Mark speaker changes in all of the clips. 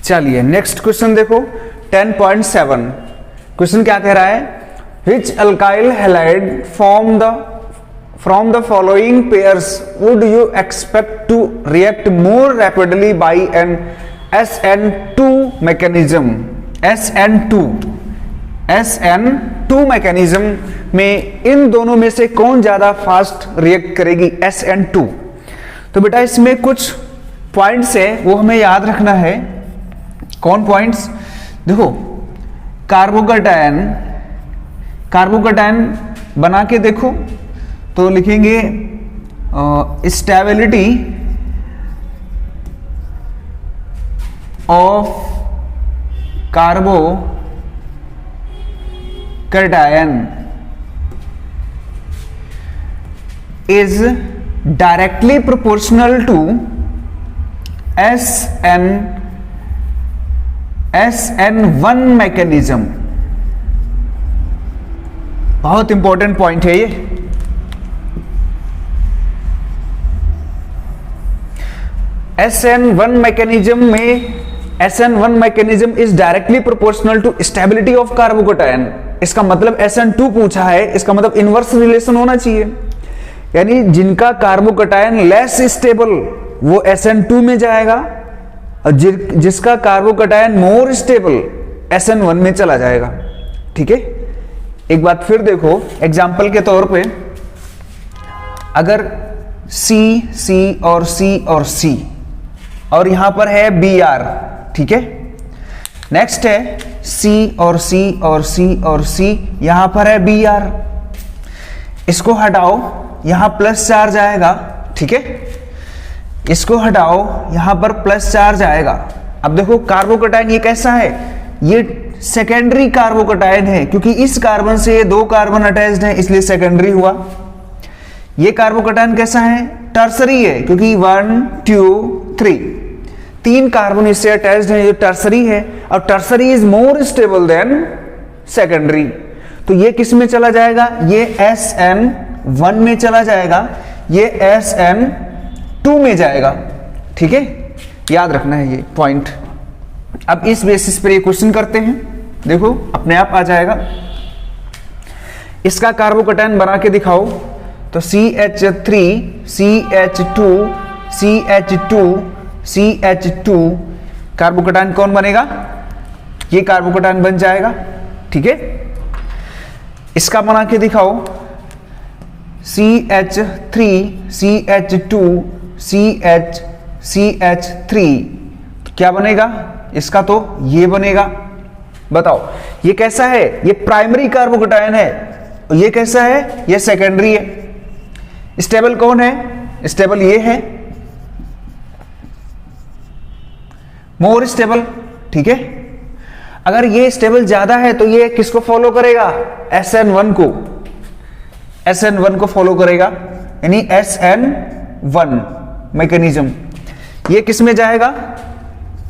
Speaker 1: चलिए next question देखो 10.7। Question क्या कह रहा है, which alkyl halide from the following pairs would you expect to react more rapidly by an SN2 mechanism. SN2 mechanism में इन दोनों में से कौन ज्यादा फास्ट रिएक्ट करेगी, SN2। तो बेटा इसमें कुछ पॉइंट्स है वो हमें याद रखना है। कौन पॉइंट्स, देखो कार्बोकैटायन बना के देखो तो लिखेंगे stability of carbocation is directly proportional to SN1 mechanism. बहुत इंपॉर्टेंट पॉइंट है ये। SN1 mechanism is directly proportional to stability of carbocation. इसका मतलब SN2 पूछा है, इसका मतलब इनवर्स रिलेशन होना चाहिए, यानी जिनका कार्बोकैटायन लेस स्टेबल वो SN2 में जाएगा और जिसका कार्बोकैटायन मोर स्टेबल SN1 में चला जाएगा। ठीक है, एक बात फिर देखो एग्जांपल के तौर पे, अगर C और C और यहां पर है Br, ठीक है। नेक्स्ट है C और C, यहां पर है Br। इसको हटाओ, यहां प्लस चार्ज आएगा, ठीक है। इसको हटाओ, यहां पर प्लस चार्ज आएगा। अब देखो कार्बोकैटायन ये कैसा है, ये सेकेंडरी कार्बोकैटायन है, क्योंकि इस कार्बन से ये दो कार्बन अटैच्ड है इसलिए सेकेंडरी हुआ। ये कार्बोकैटायन कैसा है, टर्सरी है, क्योंकि 1 2 3 तीन कार्बन इससे अटैच्ड है, ये टर्सरी है। और tertiary is more stable then secondary, तो ये किस में चला जाएगा, ये SN1 में चला जाएगा, ये SN2 में जाएगा। ठीक है, याद रखना है ये पॉइंट। अब इस बेसिस पर ये क्वेश्चन करते हैं, देखो अपने आप आ जाएगा। इसका कार्बोकैटायन बना के दिखाओ, तो CH3 CH2 CH2 CH2 carbocation कौन बनेगा, ये कार्बोकैटायन बन जाएगा। ठीक है, इसका बना के दिखाओ, CH3 CH2 CH3 क्या बनेगा, इसका तो ये बनेगा। बताओ ये कैसा है, ये प्राइमरी कार्बोकैटायन है, और ये कैसा है, ये सेकेंडरी है। स्टेबल कौन है, स्टेबल ये है, मोर स्टेबल। ठीक है, अगर ये स्टेबल ज्यादा है तो ये किसको फॉलो करेगा, SN1 को फॉलो करेगा, यानी SN1 मैकेनिज्म। ये किस में जाएगा,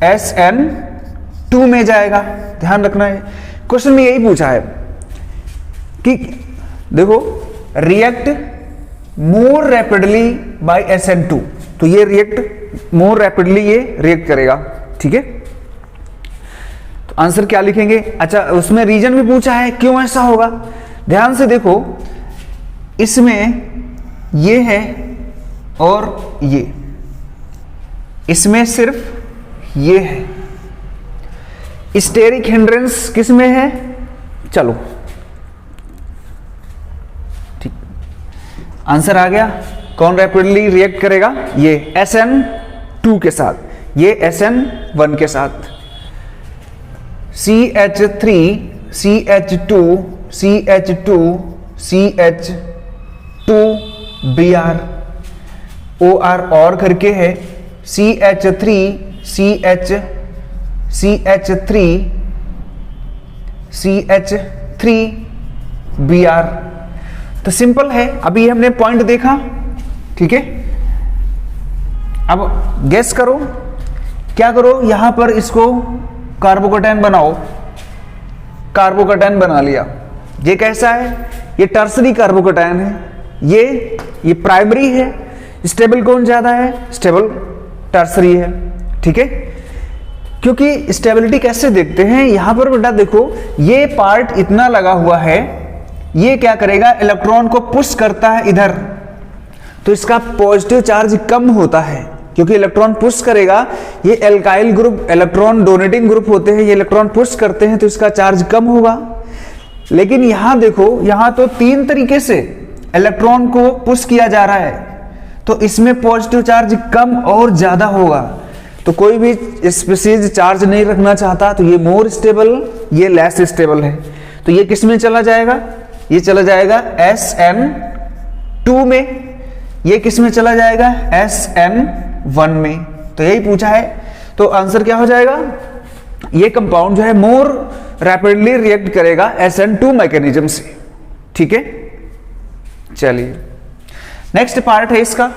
Speaker 1: SN2 में जाएगा। ध्यान रखना है, क्वेश्चन में यही पूछा है कि देखो react more rapidly bye SN2, तो ये रिएक्ट मोर रैपिडली ये रिएक्ट करेगा। ठीक है, तो आंसर क्या लिखेंगे, अच्छा उसमें रीजन भी पूछा है क्यों ऐसा होगा। ध्यान से देखो, इसमें ये है और ये, इसमें सिर्फ ये है। स्टेरिक हिंड्रेंस किस में है, चलो ठीक, आंसर आ गया। कौन रैपिडली रिएक्ट करेगा, ये SN2 के साथ, ये SN1 के साथ। CH3 CH2 CH2 CH2 Br OR और करके है, CH3 CH3 Br। तो सिंपल है, अभी हमने पॉइंट देखा। ठीक है, अब गेस करो, क्या करो, यहां पर इसको कार्बोकैटायन बनाओ, कार्बोकैटायन बना लिया। ये कैसा है, ये टर्सरी कार्बोकैटायन है, ये प्राइमरी है। स्टेबल कौन ज्यादा है, स्टेबल टर्सरी है। ठीक है, क्योंकि स्टेबिलिटी कैसे देखते हैं, यहां पर बेटा देखो ये पार्ट इतना लगा हुआ है, ये क्या करेगा, इलेक्ट्रॉन को पुश करता है इधर, तो इसका पॉजिटिव चार्ज कम होता है क्योंकि इलेक्ट्रॉन पुश करेगा। ये alkyl group electron donating group होते हैं, ये इलेक्ट्रॉन पुश करते हैं तो इसका चार्ज कम होगा। लेकिन यहां देखो, यहां तो 3 तरीके से इलेक्ट्रॉन को पुश किया जा रहा है, तो इसमें पॉजिटिव चार्ज कम और ज्यादा होगा। तो कोई भी स्पीशीज चार्ज नहीं रखना चाहता तो ये मोर स्टेबल, ये लेस स्टेबल है। तो ये किस में चला जाएगा, ये चला जाएगा SN2 में, ये किस में चला जाएगा, SN1 में। तो यही पूछा है, तो आंसर क्या हो जाएगा, ये कंपाउंड जो है मोर रैपिडली रिएक्ट करेगा SN2 मैकेनिज्म से। ठीक है, चलिए नेक्स्ट पार्ट है इसका।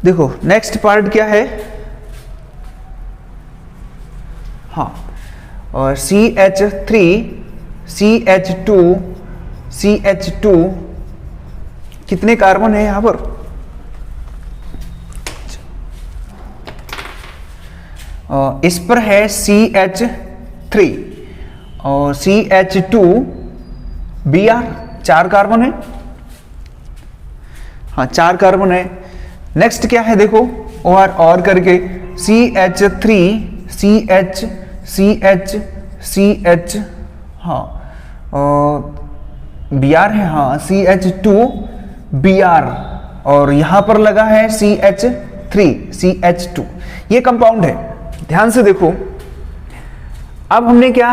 Speaker 1: देखो नेक्स्ट पार्ट क्या है, हाँ, और CH3 CH2 CH2 कितने कार्बन है यहां पर, इस पर है CH3 और CH2 Br, 4 कार्बन है, हाँ 4 कार्बन है। नेक्स्ट क्या है देखो, और करके CH3 CH CH CH, हाँ Br है, हाँ CH2 Br, और यहां पर लगा है CH3 CH2, ये कंपाउंड है। ध्यान से देखो, अब हमने क्या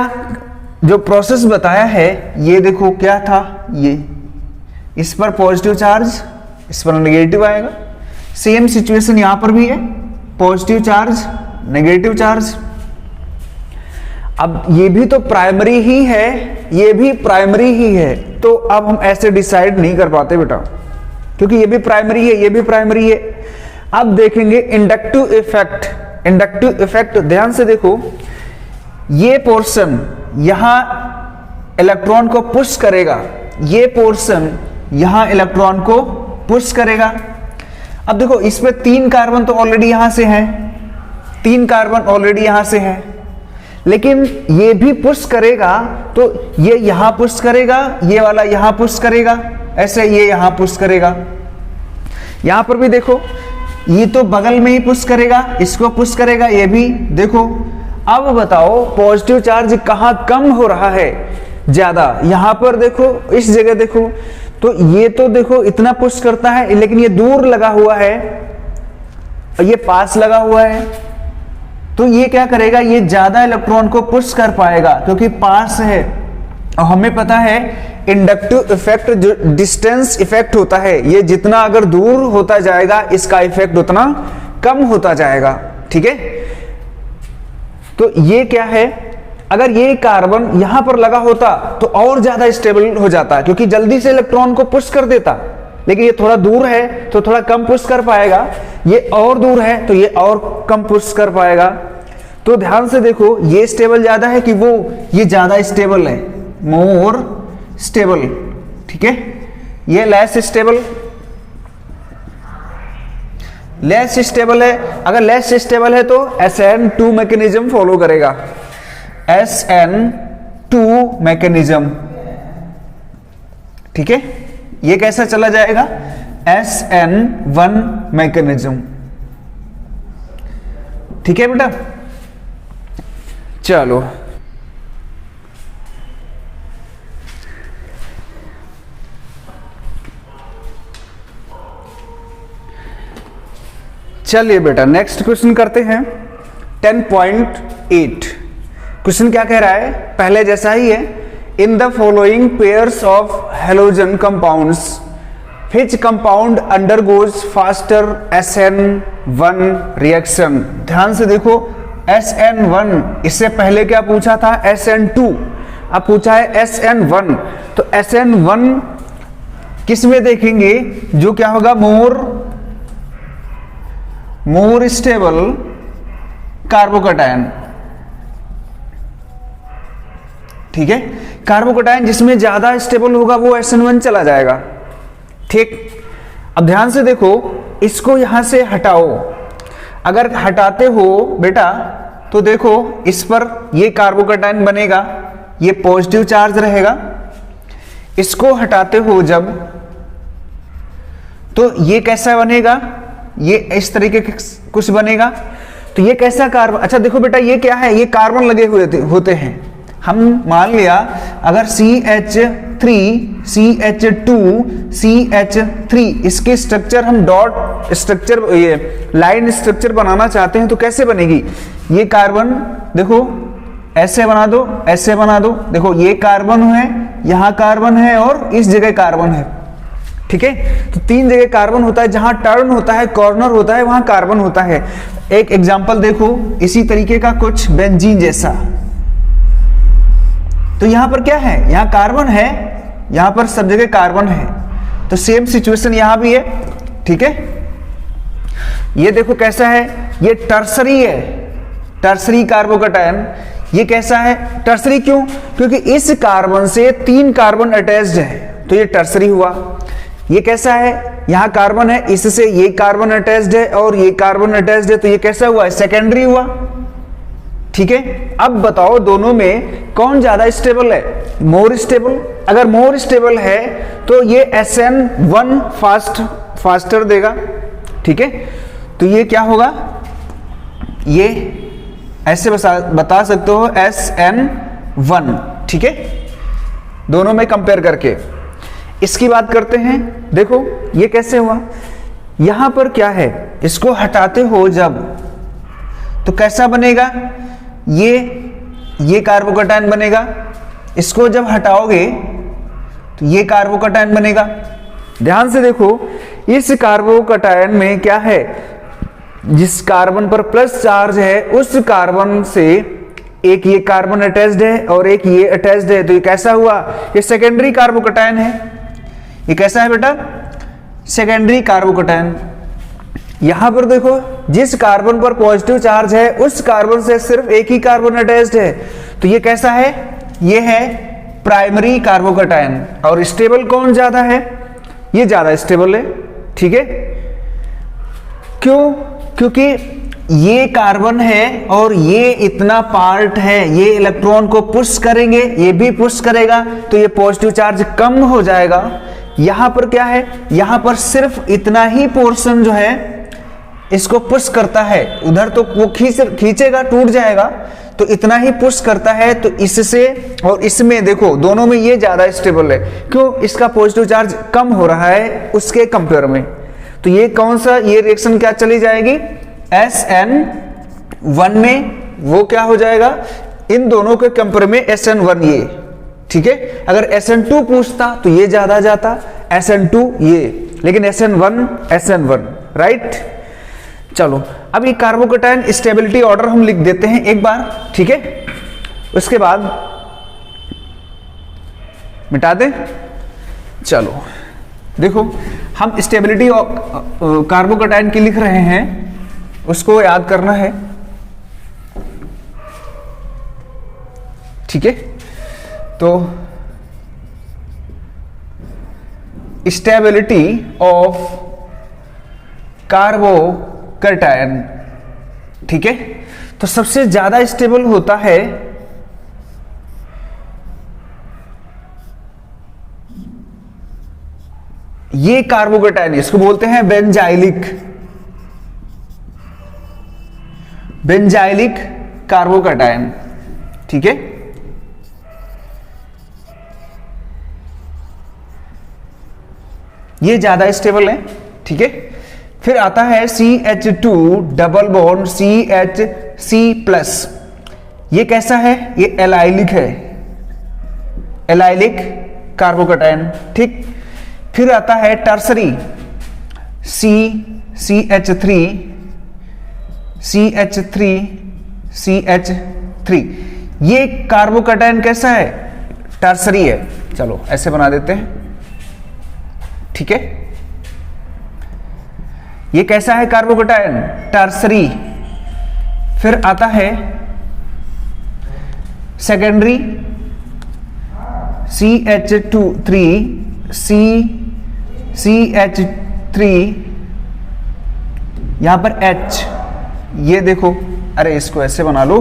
Speaker 1: जो प्रोसेस बताया है, ये देखो क्या था, ये इस पर पॉजिटिव चार्ज, इस पर नेगेटिव आएगा। सेम सिचुएशन यहां पर भी है, पॉजिटिव चार्ज नेगेटिव चार्ज। अब ये भी तो प्राइमरी ही है, ये भी प्राइमरी ही है, तो अब हम ऐसे डिसाइड नहीं कर पाते बेटा, क्योंकि ये भी प्राइमरी है, ये भी प्राइमरी है। अब देखेंगे इंडक्टिव इफेक्ट, इंडक्टिव इफेक्ट ध्यान से देखो, ये पोर्शन यहां इलेक्ट्रॉन को पुश करेगा, ये पोर्शन यहां इलेक्ट्रॉन को पुश करेगा। अब देखो इस पे 3 कार्बन तो ऑलरेडी यहां से है, 3 कार्बन ऑलरेडी यहां से है, लेकिन ये भी पुश करेगा, तो ये यहां पुश करेगा, ये वाला यहां पुश करेगा, ऐसे ये यहां पुश करेगा। यहां पर भी देखो, ये तो बगल में ही पुश करेगा, इसको पुश करेगा, ये भी देखो। अब बताओ पॉजिटिव चार्ज कहां कम हो रहा है, ज्यादा, यहां पर देखो, इस जगह देखो, तो ये तो देखो इतना पुश करता है, लेकिन ये दूर लगा हुआ है और ये पास लगा हुआ है, तो ये क्या करेगा, ये ज्यादा इलेक्ट्रॉन को पुश कर पाएगा क्योंकि पास है। और हमें पता है इंडक्टिव इफेक्ट जो डिस्टेंस इफेक्ट होता है, ये जितना अगर दूर होता जाएगा इसका इफेक्ट उतना कम होता जाएगा। ठीक है, तो ये क्या है, अगर ये कार्बन यहां पर लगा होता तो और ज्यादा स्टेबल हो जाता, क्योंकि जल्दी से इलेक्ट्रॉन को पुश कर देता, लेकिन ये थोड़ा दूर है तो थोड़ा कम पुश कर पाएगा, ये और दूर है तो ये और कम पुश कर पाएगा। तो ध्यान से देखो, ये स्टेबल ज्यादा है कि वो, ये ज्यादा स्टेबल है, मोर स्टेबल। ठीक है, ये लेस स्टेबल, लेस स्टेबल है। अगर लेस स्टेबल है तो SN2 मैकेनिज्म फॉलो करेगा, SN2 मैकेनिज्म। ठीक है, ये कैसा चला जाएगा, SN1 मैकेनिज्म। ठीक है बेटा, चलो चलिए बेटा नेक्स्ट क्वेश्चन करते हैं। 10.8 क्वेश्चन क्या कह रहा है, पहले जैसा ही है। In the following pairs of halogen compounds which compound undergoes faster SN1 reaction. ध्यान से देखो, SN1, इससे पहले क्या पूछा था, SN2, अब पूछा है SN1। तो SN1 किस में देखेंगे, जो क्या होगा, मोर स्टेबल कार्बोकैटायन। ठीक है, कार्बोकैटायन जिसमें ज्यादा स्टेबल होगा वो SN1 चला जाएगा। ठीक, अब ध्यान से देखो, इसको यहां से हटाओ। अगर हटाते हो बेटा तो देखो इस पर ये कार्बोकैटायन बनेगा, ये पॉजिटिव चार्ज रहेगा। इसको हटाते हो जब तो ये कैसा बनेगा, ये इस तरीके के कुछ बनेगा। तो ये कैसा कार्बन, अच्छा देखो बेटा ये क्या है, ये कार्बन लगे हुए होते हैं। हम मान लिया अगर CH3 CH2 CH3 इसके स्ट्रक्चर हम डॉट स्ट्रक्चर, ये लाइन स्ट्रक्चर बनाना चाहते हैं तो कैसे बनेगी। ये कार्बन देखो ऐसे बना दो, ऐसे बना दो, देखो ये कार्बन है, यहां कार्बन है और इस जगह कार्बन है, ठीक है। तो 3 जगह कार्बन होता है, जहां टर्न होता है, कॉर्नर होता है, वहां कार्बन होता है। एक एग्जांपल देखो इसी तरीके का कुछ बेंजीन जैसा। तो यहां पर क्या है, यहां कार्बन है, यहां पर सब जगह कार्बन है। तो सेम सिचुएशन यहां भी है, ठीक है। ये देखो कैसा है, ये टर्सरी है, टर्सरी कार्बोकैटायन। ये कैसा है, टर्सरी क्यों, क्योंकि इस कार्बन से 3 कार्बन अटैच्ड है, तो ये टर्सरी हुआ। ये कैसा है, यहां कार्बन है, इससे ये कार्बन अटैच्ड है और ये कार्बन अटैच्ड है, तो ये कैसा हुआ, सेकेंडरी हुआ, ठीक है। अब बताओ दोनों में कौन ज्यादा स्टेबल है, मोर स्टेबल। अगर मोर स्टेबल है तो ये SN1 फास्टर देगा, ठीक है। तो ये क्या होगा, ये ऐसे बता सकते हो SN1, ठीक है, दोनों में कंपेयर करके। इसकी बात करते हैं, देखो ये कैसे हुआ, यहां पर क्या है, इसको हटाते हो जब तो कैसा बनेगा, ये कार्बोकैटायन बनेगा। इसको जब हटाओगे तो ये कार्बोकैटायन बनेगा। ध्यान से देखो इस कार्बोकैटायन में क्या है, जिस कार्बन पर प्लस चार्ज है उस कार्बन से एक ये कार्बन अटैच्ड है और एक ये अटैच्ड है, तो ये कैसा हुआ, ये सेकेंडरी कार्बोकैटायन है। ये कैसा है बेटा, सेकेंडरी कार्बोकैटायन। यहां पर देखो जिस कार्बन पर पॉजिटिव चार्ज है उस कार्बन से सिर्फ एक ही कार्बन अटैच्ड है, तो ये कैसा है, ये है प्राइमरी कार्बोकैटायन। और स्टेबल कौन ज्यादा है, ये ज्यादा स्टेबल है, ठीक है। क्यों, क्योंकि ये कार्बन है और ये इतना पार्ट है, ये इलेक्ट्रॉन को पुश करेंगे, ये भी पुश करेगा, तो ये पॉजिटिव चार्ज कम हो जाएगा। यहां पर क्या है, यहां पर सिर्फ इतना ही पोर्शन जो है इसको पुश करता है, उधर तो वो खींचेगा टूट जाएगा, तो इतना ही पुश करता है। तो इससे और इसमें देखो दोनों में ये ज्यादा स्टेबल है, क्यों, इसका पॉजिटिव चार्ज कम हो रहा है उसके कंपेयर में। तो ये कौन सा, ये रिएक्शन क्या चली जाएगी, SN1 में, वो क्या हो जाएगा, इन दोनों के कंपेयर में SN1 ये, ठीक है। अगर SN2 पूछता तो ये ज्यादा जाता, SN2 ये, लेकिन SN1 राइट। चलो अब ये कार्बोकैटायन स्टेबिलिटी ऑर्डर हम लिख देते हैं एक बार, ठीक है, उसके बाद मिटा दें। चलो देखो हम स्टेबिलिटी कार्बोकैटायन की लिख रहे हैं, उसको याद करना है, ठीक है। तो स्टेबिलिटी ऑफ कार्बोकैटायन, ठीक है। तो सबसे ज्यादा स्टेबल होता है ये कार्बोकैटायन, इसको बोलते हैं बेंजाइलिक कार्बोकैटायन, ठीक है। ये ज्यादा स्टेबल है, ठीक है। फिर आता है CH2 डबल बॉन्ड CH+, ये कैसा है, ये एलाइलिक है, एलाइलिक कार्बोकैटायन, ठीक। फिर आता है टर्सरी CH3, ये कार्बोकैटायन कैसा है, टर्सरी है। चलो ऐसे बना देते हैं, ठीक है। ये कैसा है कार्बोकैटायन, टर्सरी। फिर आता है सेकेंडरी CH3, यहां पर H, ये देखो, अरे इसको ऐसे बना लो,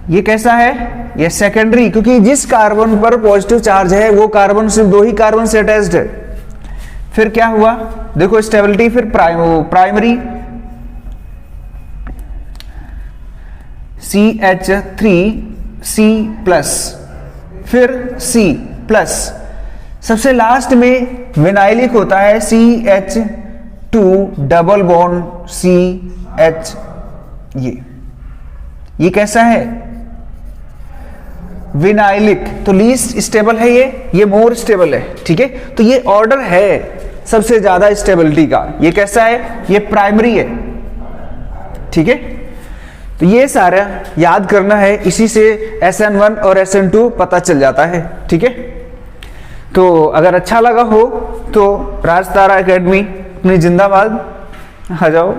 Speaker 1: ये कैसा है, ये सेकेंडरी, क्योंकि जिस कार्बन पर पॉजिटिव चार्ज है वो कार्बन सिर्फ 2 ही कार्बन से अटैच्ड है। फिर क्या हुआ, देखो स्टेबिलिटी, फिर प्राइमरी CH3C प्लस, फिर C प्लस, सबसे लास्ट में विनाइलिक होता है CH2 डबल बॉन्ड CH, ये कैसा है, विनाइलिक, तो लीस्ट स्टेबल है ये मोर स्टेबल है, ठीक है। तो ये ऑर्डर है सबसे ज्यादा स्टेबिलिटी का, ये कैसा है, ये प्राइमरी है, ठीक है। तो ये सारा याद करना है, इसी से SN1 और SN2 पता चल जाता है, ठीक है। तो अगर अच्छा लगा हो तो राज तारा एकेडमी अपनी जिंदाबाद, आ जाओ।